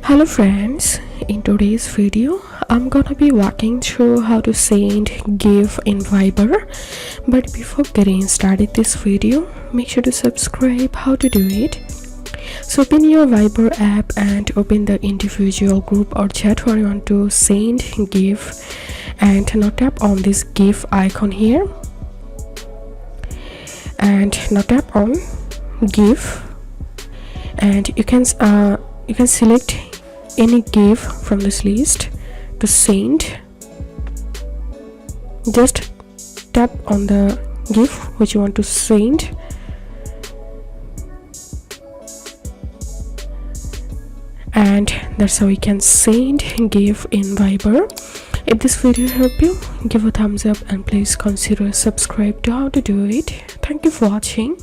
Hello friends, in today's video I'm gonna be walking through how to send gif in Viber. But before getting started this video, make sure to subscribe. How to do it? So open your Viber app and open the individual group or chat where you want to send gif, and now tap on this gif icon here and now tap on gif, and you can select any gif from this list to send. Just tap on the gif which you want to send, and that's how you can send gif in Viber. If this video helped you, give a thumbs up and please consider subscribe to how to do it. Thank you for watching.